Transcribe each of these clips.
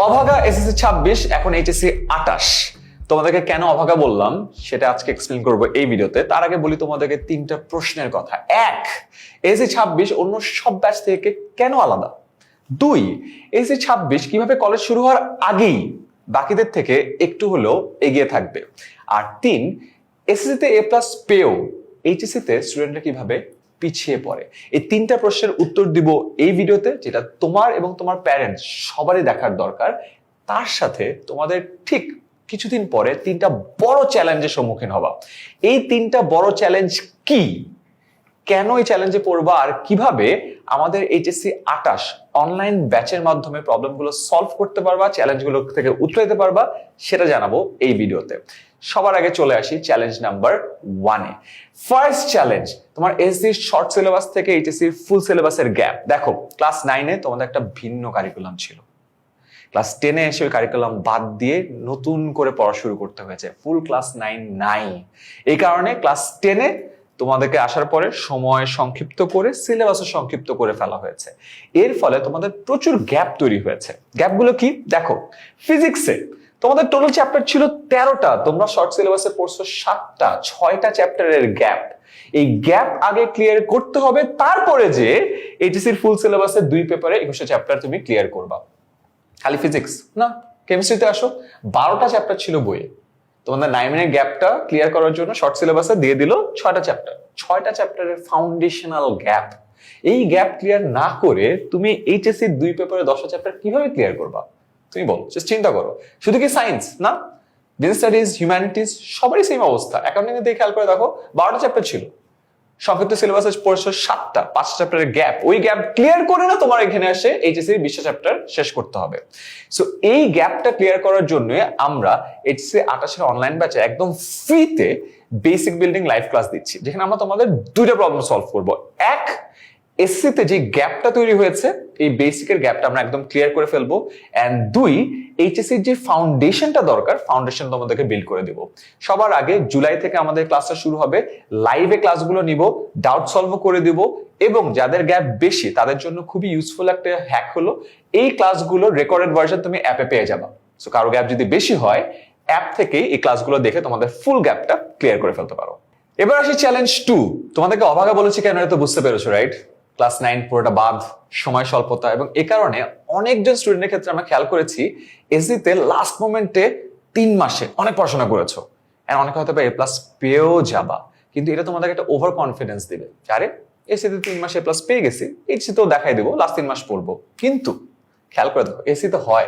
অভাগা এসএসসি 26 এখন এইচএসসি 28। তোমাদেরকে কেন অভাগা বললাম সেটা আজকে এক্সপ্লেন করব এই ভিডিওতে। তার আগে বলি তোমাদেরকে তিনটা প্রশ্নের কথা। এক, এসএসসি 26 অন্য সব ব্যাচ থেকে কেন আলাদা? দুই, এসএসসি 26 কিভাবে কলেজ শুরু হওয়ার আগেই বাকিদের থেকে একটু হলেও এগিয়ে থাকবে? আর তিন, এসএসসি তে A+ পেয়েও এইচএসসি তে স্টুডেন্টরা কিভাবে পিছিয়ে পড়ে। এই তিনটা প্রশ্নের উত্তর দিব এই ভিডিওতে, যেটা তোমার এবং তোমার প্যারেন্টস সবারই দেখার দরকার। তার সাথে তোমাদের ঠিক কিছুদিন পরে তিনটা বড় চ্যালেঞ্জের সম্মুখীন হবা। এই তিনটা বড় চ্যালেঞ্জ কি, কেন এই চ্যালেঞ্জে পড়বা, আর কিভাবে আমাদের এইচএসসি 28 অনলাইন ব্যাচের মাধ্যমে প্রবলেমগুলো সলভ করতে পারবা, চ্যালেঞ্জগুলো থেকে উঠে যেতে পারবা, সেটা জানাবো এই ভিডিওতে। সবার আগে চলে আসি চ্যালেঞ্জ নাম্বার 1-এ। ফার্স্ট চ্যালেঞ্জ, তোমার এসএসসি শর্ট সিলেবাস থেকে এইচএসসি ফুল সিলেবাসের গ্যাপ। দেখো, ক্লাস 9-এ তোমাদের একটা ভিন্ন কারিকুলাম ছিল, ক্লাস 10-এ এসে ওই কারিকুলাম বাদ দিয়ে নতুন করে পড়া শুরু করতে হয়েছে। ফুল ক্লাস 9 নাই। এই কারণে ক্লাস 10-এ তোমাদেরকে আসার পরে সময় সংক্ষিপ্ত করে সিলেবাসও সংক্ষিপ্ত করে ফেলা হয়েছে। এর ফলে তোমাদের প্রচুর গ্যাপ তৈরি হয়েছে। গ্যাপগুলো কি দেখো, ফিজিক্সে তোমাদের টোটাল চ্যাপ্টার ছিল 13টা, তোমরা শর্ট সিলেবাসে পড়ছো 7টা, 6টা চ্যাপ্টারের গ্যাপ। এই গ্যাপ আগে ক্লিয়ার করতে হবে, তারপরে যে এইচএসসির ফুল সিলেবাসে 2 পেপারে 21টা চ্যাপ্টার তুমি ক্লিয়ার করবা। খালি ফিজিক্স না, কেমিস্ট্রিতে আসো, 12টা চ্যাপ্টার ছিল বইয়ে। তোমাদের 9-এর গ্যাপটা ক্লিয়ার করার জন্য শর্ট সিলেবাসে দিয়ে দিল 6টা চ্যাপ্টার। 6টা চ্যাপ্টারের ফাউন্ডেশনাল গ্যাপ। এই গ্যাপ ক্লিয়ার না করে তুমি এইচএসসি 2 পেপারে 10টা চ্যাপ্টার কিভাবে ক্লিয়ার করবা? তুমি বলো, জাস্ট চিন্তা করো। শুধু কি সায়েন্স না, বিজনেস স্টাডিজ, হিউম্যানিটিজ সবারই সেম অবস্থা। অ্যাকাউন্টিং এ দিয়ে খেয়াল করে দেখো, 12টা চ্যাপ্টার ছিল, সংক্ষিপ্ত সিলেবাসে পড়ছো 7টা, 5 চ্যাপ্টারের গ্যাপ। ওই গ্যাপ ক্লিয়ার করে না তোমার এখানে আসে এইচএসসি 20টা চ্যাপ্টার শেষ করতে হবে। সো এই গ্যাপটা ক্লিয়ার করার জন্য আমরা এইচএসসি 28-এর অনলাইন ব্যাচে একদম ফ্রিতে বেসিক বিল্ডিং লাইভ ক্লাস দিচ্ছি, যেখানে আমরা তোমাদের 2টা প্রবলেম সলভ করব। এক, এসসিতে যে গ্যাপটা তৈরি হয়েছে, এই বেসিকের গ্যাপটা আমরা একদম ক্লিয়ার করে ফেলবো। এন্ড দুই, এইচএসসির যে ফাউন্ডেশনটা দরকার, ফাউন্ডেশন তোমাদেরকে বিল্ড করে দেব। সবার আগে জুলাই থেকে আমাদের ক্লাসটা শুরু হবে, লাইভে ক্লাসগুলো নিব, ডাউট সলভ করে দিব, এবং যাদের গ্যাপ বেশি তাদের জন্য খুবই ইউজফুল একটা হ্যাক হলো, এই ক্লাসগুলো রেকর্ডেড ভার্সন তুমি অ্যাপে পেয়ে যাবা। সো কারো গ্যাপ যদি বেশি হয়, অ্যাপ থেকে এই ক্লাসগুলো দেখে তোমাদের ফুল গ্যাপটা ক্লিয়ার করে ফেলতে পারো। এবার আসি চ্যালেঞ্জ 2। তোমাদেরকে অভাগা বলেছি কেন, এটা তো বুঝতে পেরেছো, রাইট? ক্লাস 9 পুরোটা বাদ, সময় স্বল্পতা, এবং এ কারণে অনেকজন স্টুডেন্টের ক্ষেত্রে আমরা খেয়াল করেছি এসএসসিতে লাস্ট মোমেন্টে 3 মাসে অনেক পড়াশোনা করেছো, আর অনেকে হয়তো A+ পেয়েও যাবা, কিন্তু এটা তোমাদেরকে একটা ওভার কনফিডেন্স দিবে, আরে এসএসসিতে 3 মাসে A+ পেয়ে গেছি, এইচএসসিতেও দেখাই দেবো, লাস্ট 3 মাস পড়বো। কিন্তু খেয়াল করে দেখো, এসএসসিতে হয়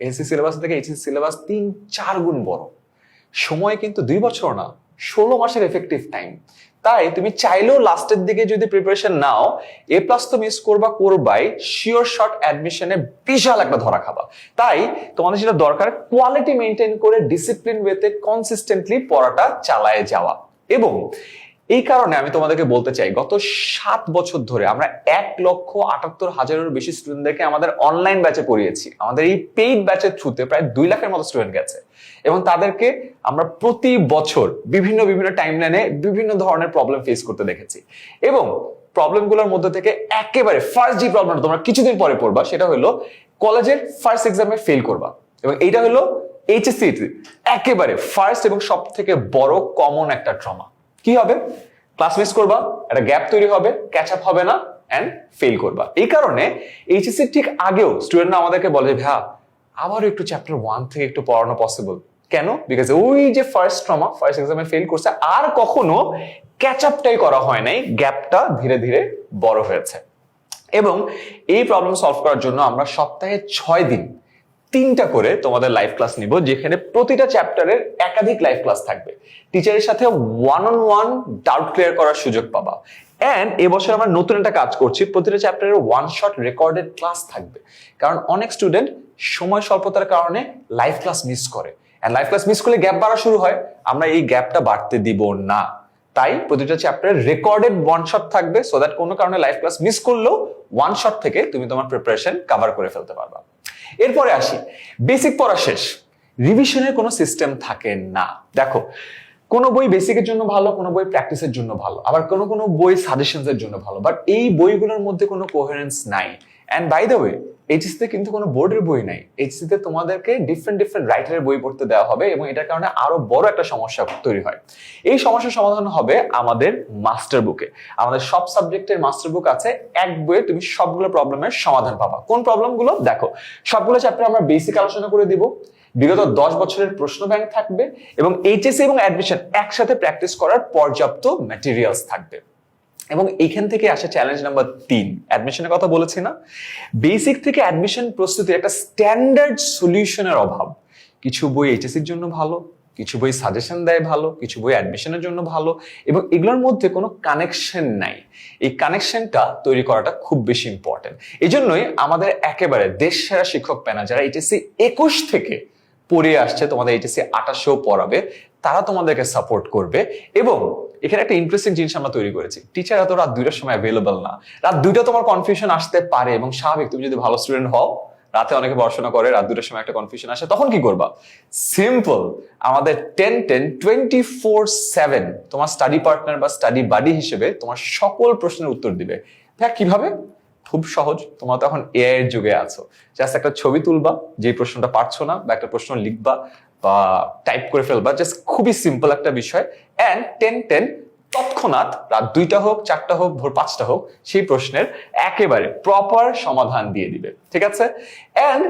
এসএসসি সিলেবাস থেকে এইচএসসি সিলেবাস 3-4 গুণ বড়। সময় কিন্তু 2 বছর না, 16 মাসের এফেক্টিভ টাইম। তাই তুমি চাইলেও লাস্টের দিকে যদি প্রিপারেশন নাও, A+ তো মিস করবাই, শিওর শর্ট অ্যাডমিশনে বিশাল একটা ধরা খাবা। তাই তোমাদের যেটা দরকার, কোয়ালিটি মেনটেন করে ডিসিপ্লিন ওয়েতে কনসিস্টেন্টলি পড়াটা চালায় যাওয়া। এবং এই কারণে আমি তোমাদেরকে বলতে চাই, গত 7 বছর ধরে আমরা 1,78,000-এরও বেশি স্টুডেন্টদেরকে আমাদের অনলাইন ব্যাচে পড়িয়েছি। আমাদের এই পেইড ব্যাচের থ্রুতে প্রায় 2 লাখের মতো স্টুডেন্ট গেছে, এবং তাদেরকে আমরা প্রতি বছর বিভিন্ন টাইমলাইনে বিভিন্ন ধরনের প্রবলেম ফেস করতে দেখেছি। এবং প্রবলেমগুলোর মধ্যে থেকে একেবারে ফার্স্ট যে প্রবলেমটা তোমরা কিছুদিন পরে পড়বা, সেটা হলো কলেজের ফার্স্ট এক্সামে ফেল করবা। এবং এইটা হলো এইচএসসি একেবারে ফার্স্ট এবং সব থেকে বড় কমন একটা ট্রমা। কি হবে? ক্লাস মিস করবা, একটা গ্যাপ তৈরি হবে, ক্যাচ আপ হবে না, এন্ড ফেল করবা। এই কারণে এইচএসসি ঠিক আগেও স্টুডেন্টরা আমাদেরকে বলে, ভাইয়া আবারও একটু চ্যাপ্টার 1 থেকে একটু পড়ানো পসিবল। কেন? বিকজ ওই যে ফার্স্ট ট্রমা, ফার্স্ট এক্সামে ফেল করছে, আর কখনো ক্যাচ আপটাই করা হয় নাই, গ্যাপটা ধীরে ধীরে বড় হয়েছে। এবং এই প্রবলেম সলভ করার জন্য আমরা সপ্তাহে 6 দিন 3টা করে তোমাদের লাইভ ক্লাস নিব, যেখানে প্রতিটা চ্যাপ্টারের একাধিক লাইভ ক্লাস থাকবে। টিচারের সাথে 1-on-1 ডাউট ক্লিয়ার করার সুযোগ পাবা। এন্ড এবছর আমরা নতুন একটা কাজ করছি, প্রতিটা চ্যাপ্টারের 1 শট রেকর্ডেড ক্লাস থাকবে। কারণ অনেক স্টুডেন্ট সময় স্বল্পতার কারণে লাইভ ক্লাস মিস করে, এন্ড লাইভ ক্লাস মিস করলে গ্যাপ বাড়া শুরু হয়। আমরা এই গ্যাপটা বাড়তে দিব না। তাই প্রতিটা চ্যাপ্টারের রেকর্ডেড 1 শট থাকবে, সো দ্যাট কোনো কারণে লাইভ ক্লাস মিস করলেও 1 শট থেকে তুমি তোমার প্রিপারেশন কভার করে ফেলতে পারবা। এরপরে আসি, বেসিক পড়া শেষ, রিভিশনের কোনো সিস্টেম থাকে না। দেখো, কোনো বই বেসিকের জন্য ভালো, কোনো বই প্র্যাকটিসের জন্য ভালো, আবার কোনো বই সাজেশনস এর জন্য ভালো, বাট এই বইগুলোর মধ্যে কোনো কোহেরেন্স নাই। এন্ড বাই দ্য ওয়ে, এইচএসসিতে কিন্তু কোনো বোর্ডের বই নাই, এইচএসসিতে তোমাদেরকে ডিফারেন্ট রাইটারের বই পড়তে দেওয়া হবে এবং এটার কারণে আরো বড় একটা সমস্যা তৈরি হয়। এই সমস্যার সমাধান হবে আমাদের মাস্টার বুকে। আমাদের সব সাবজেক্টের মাস্টার বুক আছে, এক বইয়ে তুমি সবগুলো প্রবলেমের সমাধান পাবা। কোন প্রবলেমগুলো? দেখো, সবগুলো চ্যাপ্টার আমরা বেসিক আলোচনা করে দিব, বিগত 10 বছরের প্রশ্ন ব্যাংক থাকবে এবং এইচএসসি এবং অ্যাডমিশন একসাথে প্র্যাকটিস করার পর্যাপ্ত ম্যাটেরিয়ালস থাকবে। এবং এইখান থেকে আসে চ্যালেঞ্জ নাম্বার 3, অ্যাডমিশনের কথা বলেছি না, বেসিক থেকে অ্যাডমিশন প্রস্তুতির একটা স্ট্যান্ডার্ড সলিউশনের অভাব। কিছু বই এইচএসসির জন্য ভালো, কিছু বই সাজেশন দেয় ভালো, কিছু বই অ্যাডমিশনের জন্য ভালো, এবং এগুলোর মধ্যে কোনো কানেকশন নাই। এই কানেকশনটা তৈরি করাটা খুব বেশি ইম্পর্টেন্ট। এই জন্যই আমাদের একেবারে দেশ সেরা শিক্ষক প্যানেল যারা এইচএসসি 21 থেকে পড়ে আসছে, তোমাদের এইচএসসি 28-এও পড়াবে, তারা তোমাদেরকে সাপোর্ট করবে। এবং এখানে একটা ইন্টারেস্টিং জিনিস আমরা তৈরি করেছি, টিচাররা তো রাত 2টার সময় অ্যাভেলেবল না। রাত 2টা তোমার কনফিউশন আসতে পারে এবং স্বাভাবিক, তুমি যদি ভালো স্টুডেন্ট হও, রাতে অনেকে পড়াশোনা করে, রাত 2টার সময় একটা কনফিউশন আসে, তখন কি করবা? সিম্পল, আমাদের 10-10 24/7 তোমার স্টাডি পার্টনার বা স্টাডি বাডি হিসেবে তোমার সকল প্রশ্নের উত্তর দিবে। দেখ কিভাবে? খুব সহজ, তোমরা তো এখন এআই এর যুগে আছো। জাস্ট একটা ছবি তুলবা, যে প্রশ্নটা পারছো না, বা একটা প্রশ্ন লিখবা বা টাইপ করে ফেলবা, জাস্ট খুবই সিম্পল একটা বিষয়। এন্ড 10-10 তৎক্ষণাৎ রাত 2টা হোক, 4টা হোক, ভোর 5টা হোক, সেই প্রশ্নের একেবারে প্রপার সমাধান দিয়ে দিবে। ঠিক আছে? এন্ড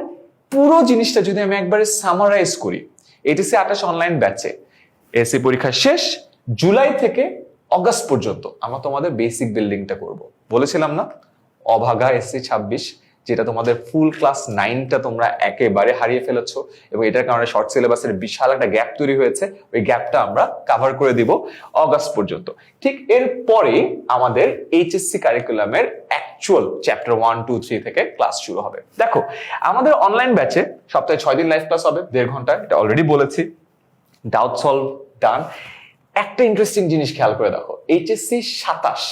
পুরো জিনিসটা যদি আমি একবারে সামারাইজ করি, এইচএসসি 28 অনলাইন ব্যাচে এসএসসি পরীক্ষা শেষ জুলাই থেকে অগাস্ট পর্যন্ত আমরা তোমাদের বেসিক বিল্ডিংটা করব। বলেছিলাম না, অভাগা এসসি 26, যেটা তোমাদের ফুল ক্লাস 9টা তোমরা একেবারে হারিয়ে ফেলেছো এবং এটার কারণে শর্ট সিলেবাসের বিশাল একটা গ্যাপ তৈরি হয়েছে। ওই গ্যাপটা আমরা কভার করে দিব অগাস্ট পর্যন্ত। ঠিক এরপরে আমাদের এইচএসসি কারিকুলামের অ্যাকচুয়াল চ্যাপ্টার 1, 2, 3 থেকে ক্লাস শুরু হবে। দেখো, আমাদের অনলাইন ব্যাচে সপ্তাহে 6 দিন লাইভ ক্লাস হবে, 1.5 ঘন্টা, এটা অলরেডি বলেছি। ডাউট সলভ ডান। একটা ইন্টারেস্টিং জিনিস খেয়াল করে দেখো, এইচএসসি 27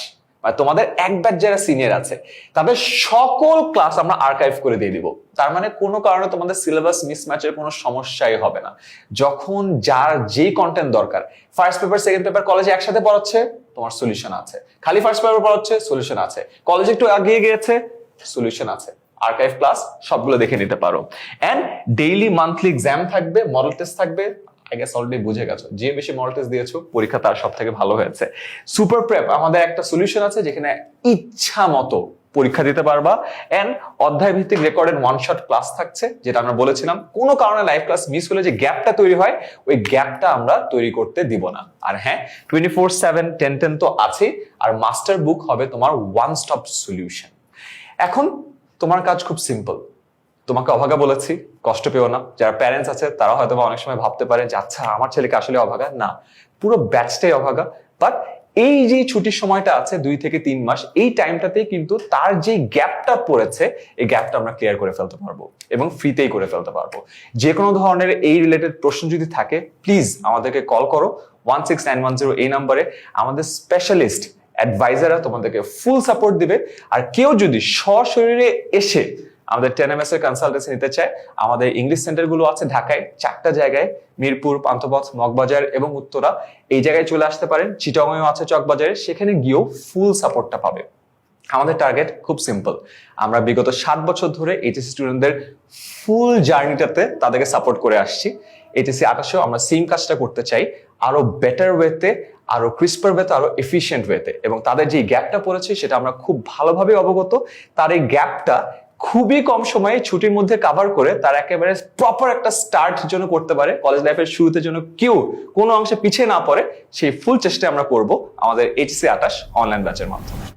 মানে তোমাদের এক ব্যাচ যারা সিনিয়র আছে তাদের সকল ক্লাস আমরা আর্কাইভ করে দিয়ে দিব। তার মানে কোনো কারণে তোমাদের সিলেবাস মিসম্যাচের কোনো সমস্যাই হবে না। যখন যার যেই কন্টেন্ট দরকার, ফার্স্ট পেপার সেকেন্ড পেপার কলেজে একসাথে পড়াচ্ছে, তোমার সলিউশন আছে। খালি ফার্স্ট পেপার পড়াচ্ছে, সলিউশন আছে। কলেজে একটু এগিয়ে গিয়েছে, সলিউশন আছে। আর্কাইভ ক্লাস সবগুলো দেখে নিতে পারো। এন্ড ডেইলি মান্থলি এক্সাম থাকবে, মডেল টেস্ট থাকবে। আই গেস অলরেডি বুঝে গেছো, যে বেশি মডেল টেস্ট দিয়েছো পরীক্ষা তার সব থেকে ভালো হয়েছে। সুপার প্রেপ আমাদের একটা সলিউশন আছে যেখানে ইচ্ছা মতো পরীক্ষা দিতে পারবা। এন্ড অধ্যায় ভিত্তিক রেকর্ডেড ওয়ান শট ক্লাস থাকছে, যেটা আমরা বলেছিলাম কোনো কারণে লাইভ ক্লাস মিস হলে যে গ্যাপটা তৈরি হয়, ওই গ্যাপটা আমরা তৈরি করতে দিব না। আর হ্যাঁ, 24/7 10-10 তো আছে। আর মাস্টার বুক হবে তোমার ওয়ান স্টপ সলিউশন। এখন তোমার কাজ খুব সিম্পল। তোমাকে অভাগা বলেছি, কষ্ট পেও না। যারা প্যারেন্টস আছে তারা হয়তো অনেক সময় ভাবতে পারে যে আচ্ছা আমার ছেলেকে আসলে অভাগা না, পুরো ব্যাচটাই অভাগা। বাট এই যে ছুটির সময়টা আছে 2 থেকে 3 মাস, এই টাইমটাতেই কিন্তু তার যে গ্যাপটা পড়েছে, এই গ্যাপটা আমরা ক্লিয়ার করে ফেলতে পারবো এবং ফ্রিতেই করে ফেলতে পারবো। যে কোনো ধরনের এই রিলেটেড প্রশ্ন যদি থাকে, প্লিজ আমাদেরকে কল করো 16910 এই নাম্বারে। আমাদের স্পেশালিস্ট অ্যাডভাইজাররা তোমাদেরকে ফুল সাপোর্ট দিবে। আর কেউ যদি সশরীরে এসে আমাদের 10MS এর কনসালটেন্সি নিতে চায়, আমাদের ইংলিশ সেন্টারগুলো আছে ঢাকায় 4টা জায়গায়, মিরপুর, পান্থপথ, মগবাজার এবং উত্তরা। এই জায়গায় চলে আসতে পারেন। চিটাগংয়েও আছে চকবাজারে, সেখানে গিয়েও ফুল সাপোর্টটা পাবে। আমাদের টার্গেট খুব সিম্পল, আমরা বিগত 7 বছর ধরে এইচএসসি স্টুডেন্টদের ফুল জার্নিটাতে তাদেরকে সাপোর্ট করে আসছি। এইচএসসি 28-এও আমরা সেম কাজটা করতে চাই, আরো বেটার ওয়েতে, আরো ক্রিস্পার ওয়েতে, আরো এফিশিয়েন্ট ওয়েতে। এবং তাদের যে গ্যাপটা পড়েছে সেটা আমরা খুব ভালোভাবে অবগত। তার এই গ্যাপটা খুবই কম সময়ে ছুটির মধ্যে কভার করে তার একেবারে প্রপার একটা স্টার্ট যেন করতে পারে, কলেজ লাইফের শুরুতে যেন কেউ কোনো অংশে পিছিয়ে না পড়ে, সেই ফুল চেষ্টা আমরা করব আমাদের এইচএসসি 28 অনলাইন ব্যাচের মাধ্যমে।